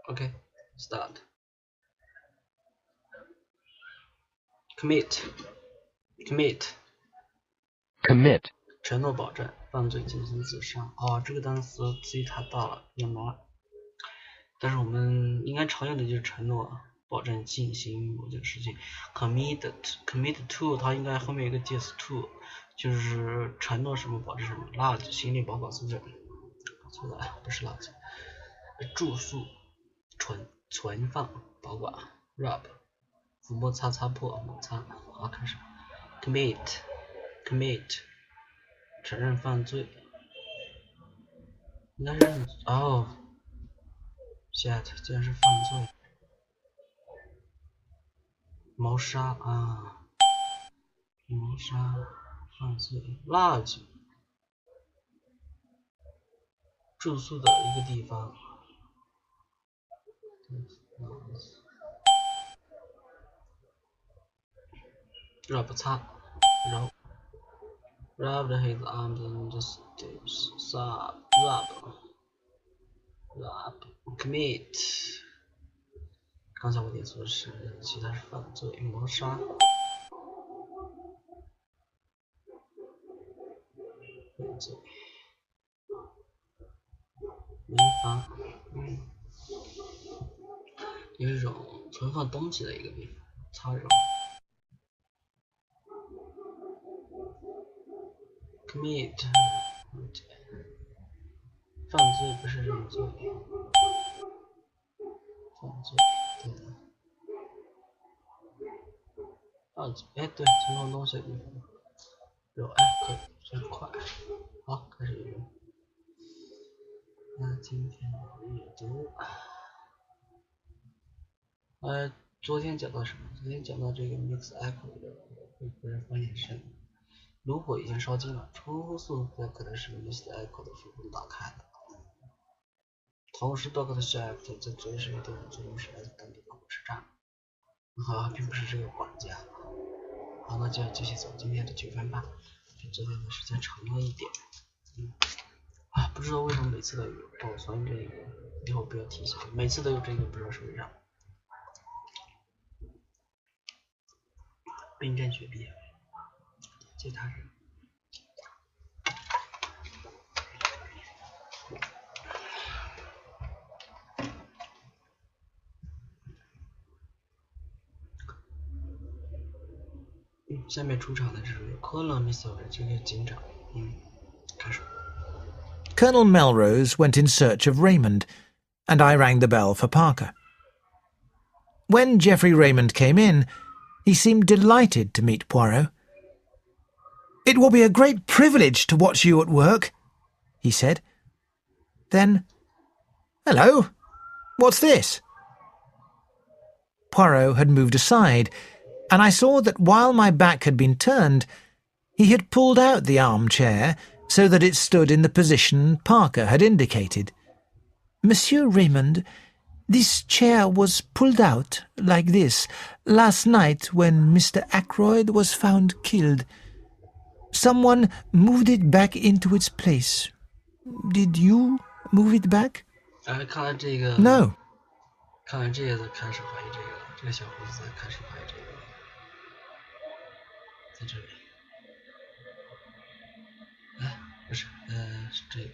OK, start. Commit. 承诺保证犯罪进行自杀。这个单词记忆太大了，有点麻。但是我们应该常用的就是承诺保证进行某件事情。commit to 它应该后面有一个介词 to， 就是承诺什么保证什么。lodge 行李保管苏证，错了，不是 lodge， 住宿存放保管。rub 抚摸擦破摩擦。好，开始。commit 承认犯罪，应该是shit 竟然是犯罪。谋杀犯罪。lodge 住宿的一个地方。rub 擦rubbed his arms and just rub commit 刚才我点错是其他是犯罪。谋杀犯罪。民房有一种存放东西的一个地方。擦肉。commit 犯罪不是认罪。犯罪对的。犯罪对，存放东西的地方。肉可以，真快。好，开始用。那今天的阅读，昨天讲到什么？昨天讲到这个 Mix Echo 的被人发现身，炉火已经烧尽了，抽速则可能是 Mix Echo 的腹部打开的。同时 Dr. Shaft 在追视电影最终是来自当地的火车站，并不是这个管家。好，那就要继续走今天的9分半，比昨天的时间长了一点。不知道为什么每次都有保存这个，以后不要提醒，每次都有这个，不知道是为啥。冰镇雪碧，其他人。下面出场的是 Colonel Melrose 这个警长。开始。Colonel Melrose went in search of Raymond, and I rang the bell for Parker. When Geoffrey Raymond came in, he seemed delighted to meet Poirot. "It will be a great privilege to watch you at work," he said. Then, "Hello, what's this?" Poirot had moved aside, and I saw that while my back had been turned, he had pulled out the armchair so that it stood in the position Parker had indicated. "Monsieur Raymond, this chair was pulled out, like this, last night when Mr. Ackroyd was found killed. Someone moved it back into its place. Did you move it back?" 看来这个 No. 看来这个开始怀疑这个，这个小胡子开始怀疑这个，在这里。不是，是这个。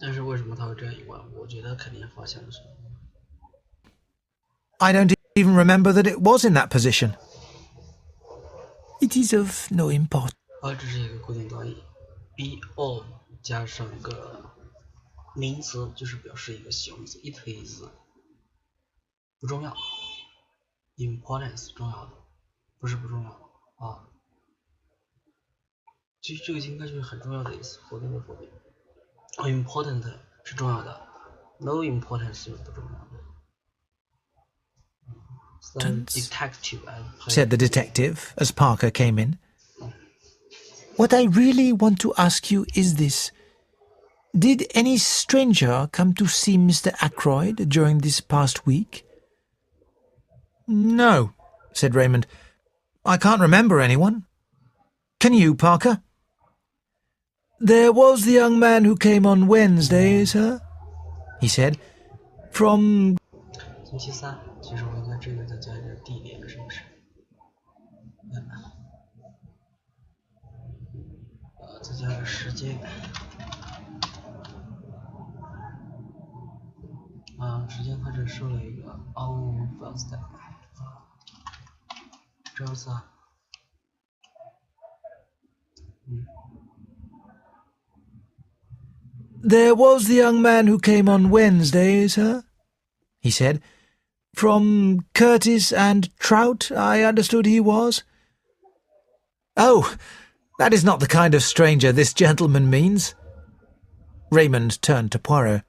但是为什么他会这样疑问？我觉得肯定发现了什么。I don't even remember that it was in that position. It is of no import. 这是一个固定短语 ，be-of 加上个名词，就是表示一个形容词 ，it is 不重要 ，importance 重要的，不是不重要其实这个应该就是很重要的意思，否定的否定。important 是重要的 ，no importance 是不重要的。Detective said the detective as Parker came in. "What I really want to ask you is this. Did any stranger come to see Mr. Ackroyd during this past week?" "No," said Raymond. "I can't remember anyone. Can you, Parker?" There was the young man who came on Wednesday, sir, he said, from... 星期三，其实我应该这个再加一点地点，是不是？再加个时间。时间他这说了一个 on Thursday， 周三。There was the young man who came on Wednesday, sir, he said. From Curtis and Trout, I understood he was. Oh, that is not the kind of stranger this gentleman means. Raymond turned to Poirot.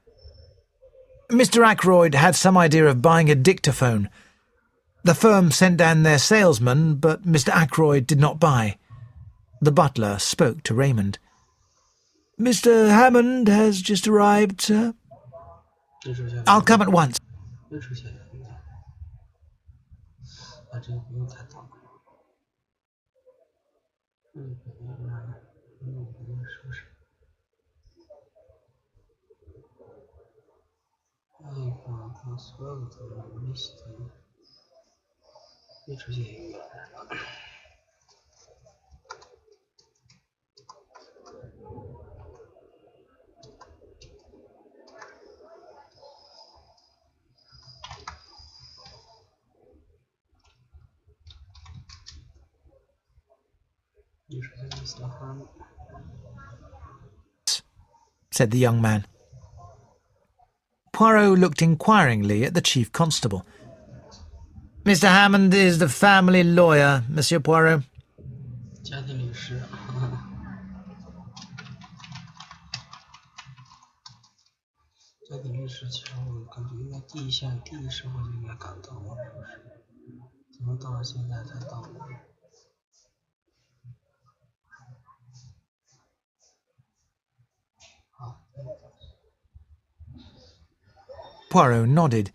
Mr. Ackroyd had some idea of buying a dictaphone. The firm sent down their salesman, but Mr. Ackroyd did not buy. The butler spoke to Raymond. Mr. Hammond has just arrived, sir. I'll come at once. 又出现了一个，这个不用太大。是不是？他所有的资料没写，又出现一个。said the young man. Poirot looked inquiringly at the chief constable. Mr. Hammond is the family lawyer, Monsieur Poirot. 家庭律师。家庭律师，其实我感觉应该第一时候就应该赶到了，是不是？怎么到了现在才到呢？ Poirot nodded.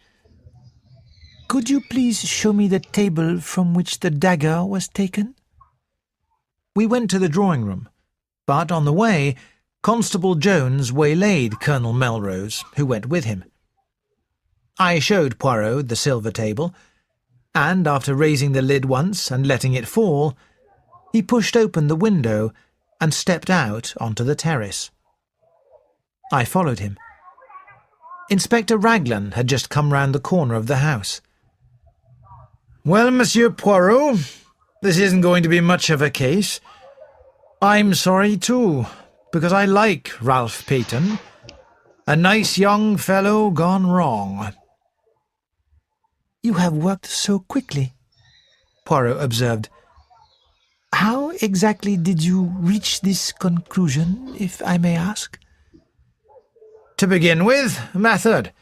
Could you please show me the table from which the dagger was taken? We went to the drawing-room, but on the way, Constable Jones waylaid Colonel Melrose, who went with him. I showed Poirot the silver table, and after raising the lid once and letting it fall, he pushed open the window and stepped out onto the terrace. I followed him. Inspector Raglan had just come round the corner of the house. "Well, Monsieur Poirot, this isn't going to be much of a case. I'm sorry too, because I like Ralph Peyton. A nice young fellow gone wrong." "You have worked so quickly," Poirot observed. "How exactly did you reach this conclusion, if I may ask?" "To begin with, method.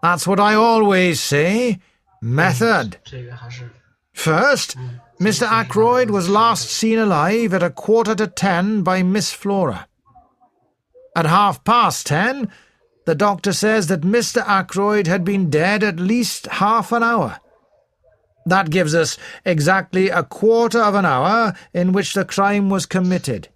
That's what I always say. Method. First, Mr. Ackroyd was last seen alive at 9:45 by Miss Flora. At 10:30, the doctor says that Mr. Ackroyd had been dead at least half an hour. That gives us exactly 1/4 of an hour in which the crime was committed.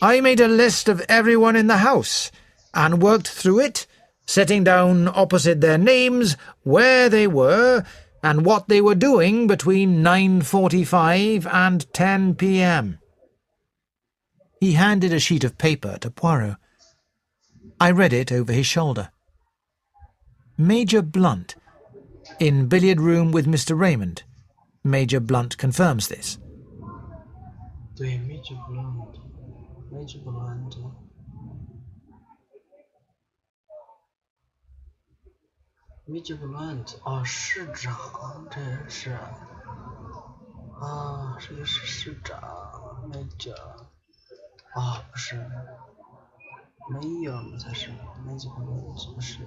I made a list of everyone in the house and worked through it, setting down opposite their names where they were and what they were doing between 9:45 and 10 p.m. He handed a sheet of paper to Poirot. I read it over his shoulder. Major Blunt, in billiard room with Mr. Raymond. Major Blunt confirms this. 对 Major Blunt. Major Blunt 市长，这人是这个是市长 Major 不是 Mayor 才是 Major Blunt 不是。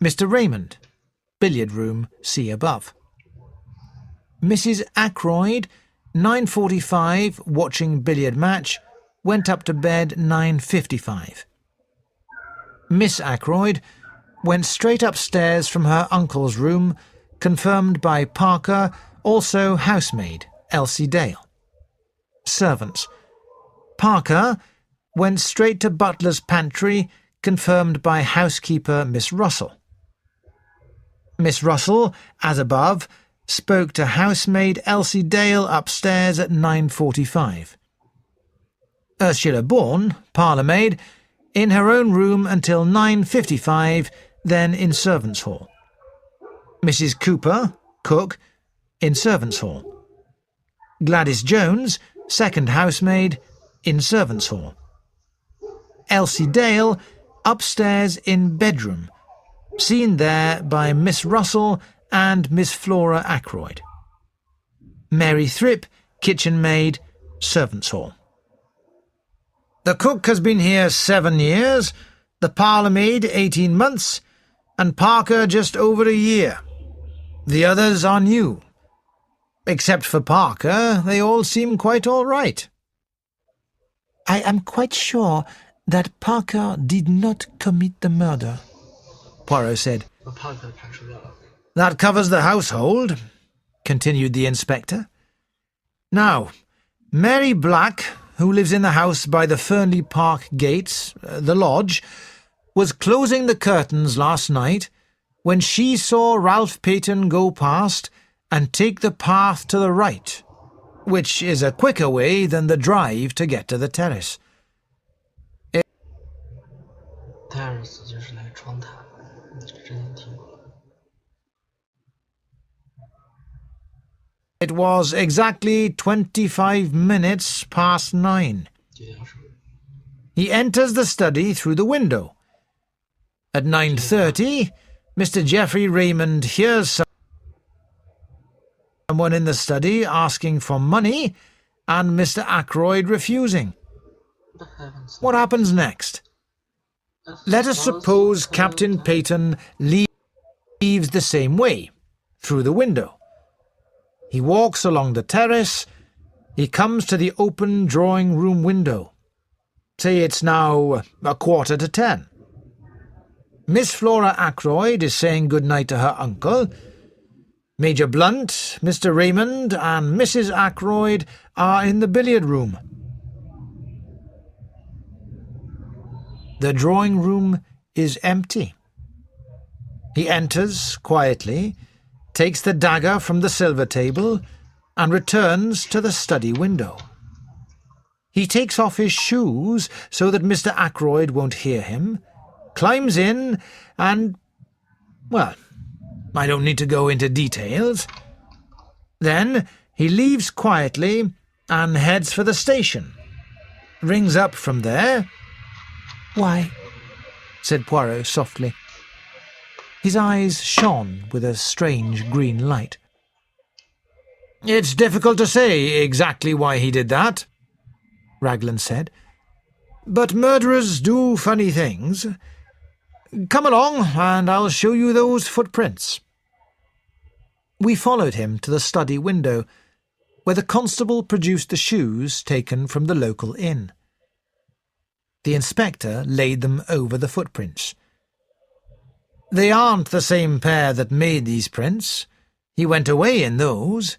Mr. Raymond, billiard room, see above. Mrs. Ackroyd, 9:45, watching billiard match, went up to bed 9:55. Miss Ackroyd went straight upstairs from her uncle's room, confirmed by Parker, also housemaid, Elsie Dale. Servants. Parker went straight to butler's pantry, confirmed by housekeeper Miss Russell. Miss Russell, as above, spoke to housemaid Elsie Dale upstairs at 9:45. Ursula Bourne, parlourmaid, in her own room until 9:55, then in servants' hall. Mrs. Cooper, cook, in servants' hall. Gladys Jones, second housemaid, in servants' hall. Elsie Dale, upstairs in bedroom, seen there by Miss Russell and Miss Flora Ackroyd. Mary Thripp, kitchen maid, servants' hall. The cook has been here 7 years, the parlourmaid 18 months, and Parker just over a year. The others are new. Except for Parker, they all seem quite all right. I am quite sure that Parker did not commit the murder, Poirot said. That covers the household, continued the inspector. Now, Mary Black, who lives in the house by the Fernley Park gates, the lodge, was closing the curtains last night when she saw Ralph Peyton go past and take the path to the right, which is a quicker way than the drive to get to the terrace. Terrace 就是那个窗台，之前听过。It was exactly 25 minutes past 9. He enters the study through the window. At 9:30, Mr. Geoffrey Raymond hears someone in the study asking for money and Mr. Ackroyd refusing. What happens next? Let us suppose Captain Peyton leaves the same way, through the window. He walks along the terrace. He comes to the open drawing-room window. Say it's now 9:15. Miss Flora Ackroyd is saying good-night to her uncle. Major Blunt, Mr. Raymond, and Mrs. Ackroyd are in the billiard-room. The drawing-room is empty. He enters quietly, takes the dagger from the silver table, and returns to the study window. He takes off his shoes so that Mr. Ackroyd won't hear him, climbs in, and, well, I don't need to go into details. Then he leaves quietly and heads for the station. Rings up from there. "Why?" said Poirot softly. His eyes shone with a strange green light. "It's difficult to say exactly why he did that," Raglan said. "But murderers do funny things. Come along, and I'll show you those footprints." We followed him to the study window, where the constable produced the shoes taken from the local inn. The inspector laid them over the footprints. "They aren't the same pair that made these prints. He went away in those.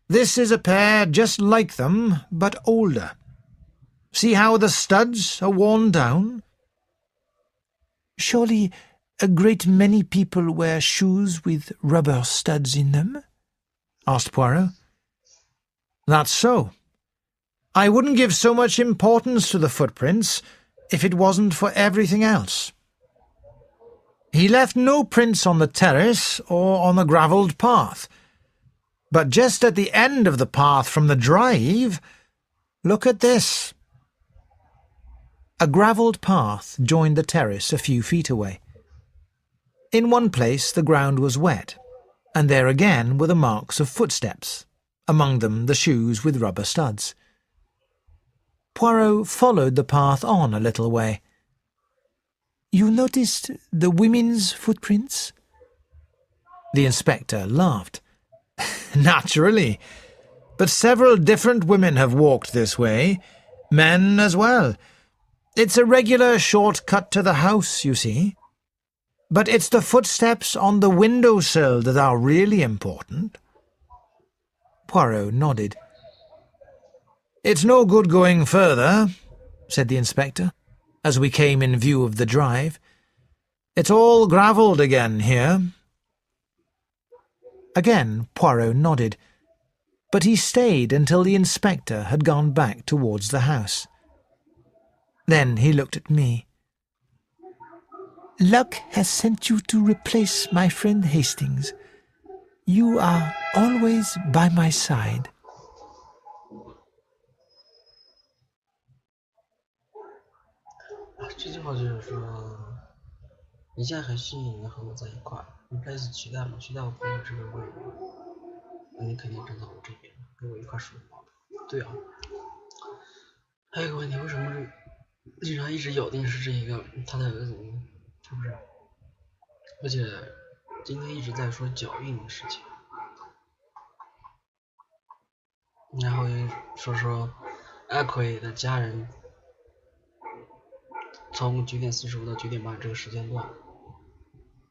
This is a pair just like them, but older. See how the studs are worn down?" "Surely a great many people wear shoes with rubber studs in them?" asked Poirot. "That's so. I wouldn't give so much importance to the footprints if it wasn't for everything else. He left no prints on the terrace or on the gravelled path. But just at the end of the path from the drive, look at this." A gravelled path joined the terrace a few feet away. In one place the ground was wet, and there again were the marks of footsteps, among them the shoes with rubber studs. Poirot followed the path on a little way. "You noticed the women's footprints?" The inspector laughed. "Naturally. But several different women have walked this way, men as well. It's a regular short cut to the house, you see." But it's the footsteps on the windowsill that are really important. Poirot nodded. It's no good going further, said the inspector, as we came in view of the drive. It's all gravelled again here. Again Poirot nodded, but he stayed until the inspector had gone back towards the house. Then he looked at me. Luck has sent you to replace my friend Hastings. You are always by my side. 这句话就是说，你现在很幸运能和我在一块儿，你开始取代我朋友这个位置，那你肯定站在我这边，跟我一块说话。对啊，还有一个问题，为什么警察一直咬定是这一个他的儿子呢？是不是？而且今天一直在说脚印的事情，然后又说艾奎的家人从9点45到9点半这个时间段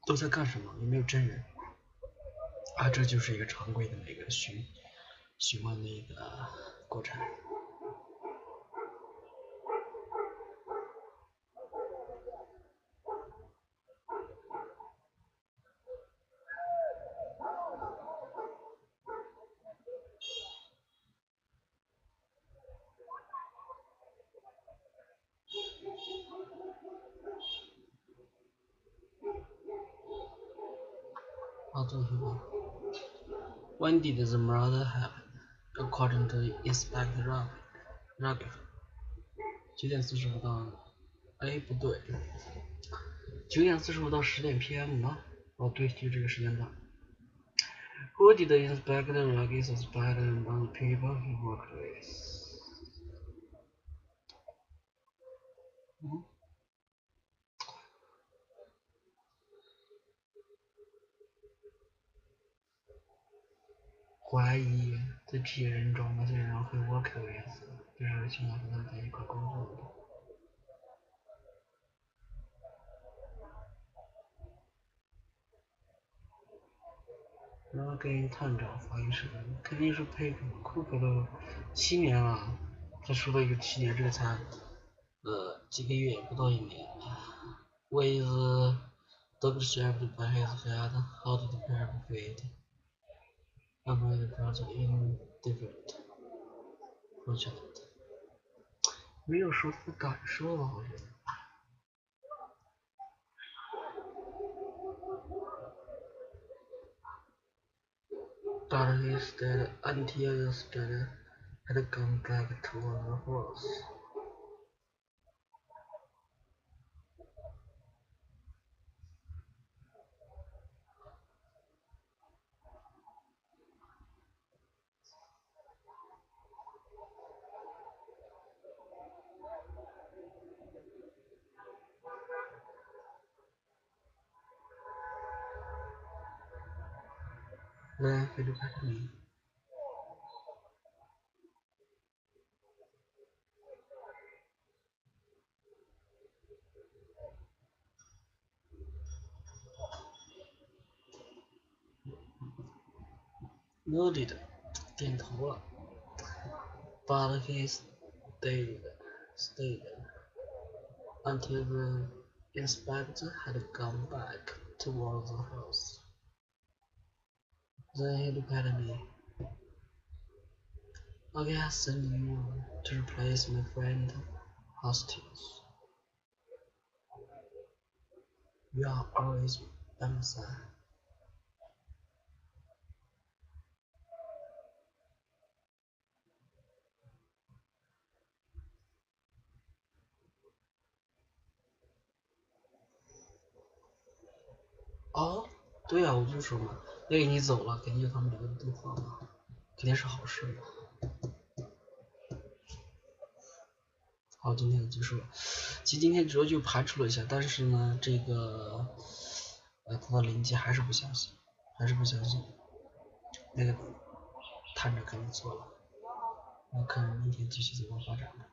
都在干什么？有没有证人？啊，这就是一个常规的那个询问的一个过程。When did the murder happen? According to Inspector Roger, 9点45到，不对，9点45到10点 PM 吗？哦，对，就这个时间段。Who did the Inspector Roger suspect among the people he worked with? 怀疑这批人中那些人会 work with， 就是经常和他在一块工作的。然后跟探长发一声，肯定是佩库克了7年了，他说了一个7年，这个才几个月，不到1年。With dog shaved by his head, how did the pair fit? I'm really proud indifferent, fortunate. 没有说他的感受啊，我觉得。But he stayed until yesterday had gone back to the horse. 来，非洲排名。Nodded， 点头了。But he stayed until the inspector had gone back towards the house. Then he looked at me. I guess send you to replace my friend Hastings. You are always by my side. 哦，对啊，我就说嘛，那个你走了，肯定就他们两个的对话嘛，肯定是好事嘛。好，今天就结束了。其实今天主要就排除了一下，但是呢，这个他的邻居还是不相信，那个探长肯定错了。那看明天继续怎么发展吧。